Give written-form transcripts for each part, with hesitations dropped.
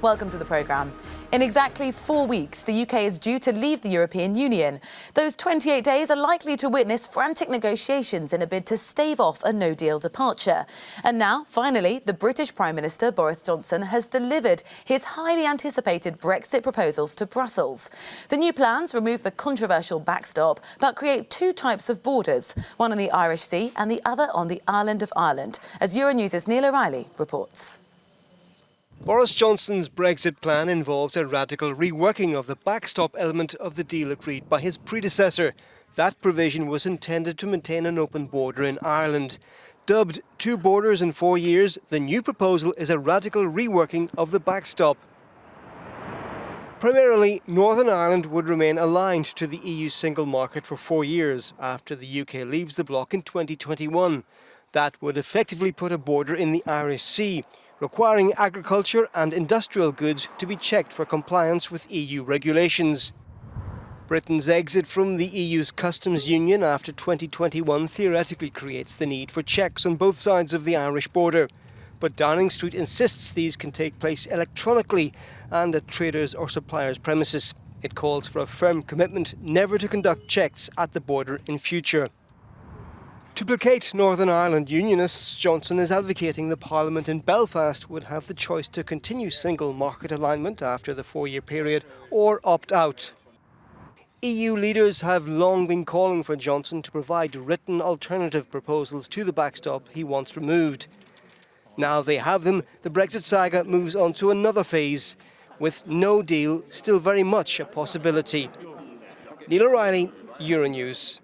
Welcome to the programme. In exactly 4 weeks, the UK is due to leave the European Union. Those 28 days are likely to witness frantic negotiations in a bid to stave off a no-deal departure. And now, finally, the British Prime Minister, Boris Johnson, has delivered his highly anticipated Brexit proposals to Brussels. The new plans remove the controversial backstop, but create two types of borders, one on the Irish Sea and the other on the island of Ireland, as Euronews' Neil O'Reilly reports. Boris Johnson's Brexit plan involves a radical reworking of the backstop element of the deal agreed by his predecessor. That provision was intended to maintain an open border in Ireland. Dubbed two borders in 4 years, the new proposal is a radical reworking of the backstop. Primarily, Northern Ireland would remain aligned to the EU single market for 4 years after the UK leaves the bloc in 2021. That would effectively put a border in the Irish Sea, requiring agriculture and industrial goods to be checked for compliance with EU regulations. Britain's exit from the EU's customs union after 2021 theoretically creates the need for checks on both sides of the Irish border. But Downing Street insists these can take place electronically and at traders' or suppliers' premises. It calls for a firm commitment never to conduct checks at the border in future. To placate Northern Ireland unionists, Johnson is advocating the Parliament in Belfast would have the choice to continue single market alignment after the 4-year period or opt out. EU leaders have long been calling for Johnson to provide written alternative proposals to the backstop he wants removed. Now they have them, the Brexit saga moves on to another phase, with no deal still very much a possibility. Neil O'Reilly, Euronews.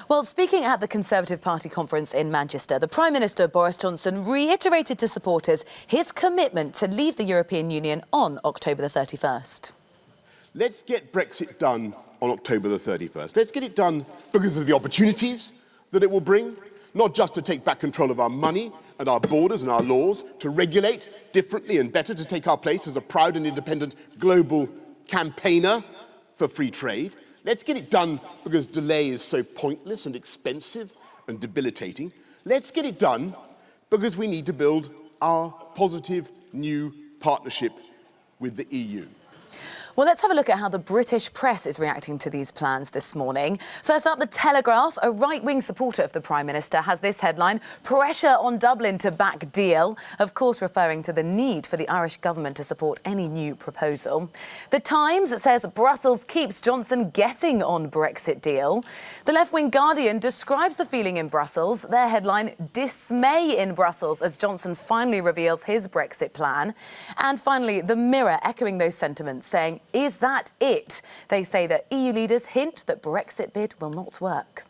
Well, speaking at the Conservative Party conference in Manchester, the Prime Minister, Boris Johnson, reiterated to supporters his commitment to leave the European Union on October the 31st. Let's get Brexit done on October the 31st. Let's get it done because of the opportunities that it will bring, not just to take back control of our money and our borders and our laws, to regulate differently and better, to take our place as a proud and independent global campaigner for free trade. Let's get it done because delay is so pointless and expensive and debilitating. Let's get it done because we need to build our positive new partnership with the EU. Well, let's have a look at how the British press is reacting to these plans this morning. First up, The Telegraph. A right-wing supporter of the Prime Minister has this headline: pressure on Dublin to back deal, of course referring to the need for the Irish government to support any new proposal. The Times says Brussels keeps Johnson guessing on Brexit deal. The left-wing Guardian describes the feeling in Brussels. Their headline: dismay in Brussels as Johnson finally reveals his Brexit plan. And finally, The Mirror, echoing those sentiments, saying, is that it? They say that EU leaders hint that Brexit bid will not work.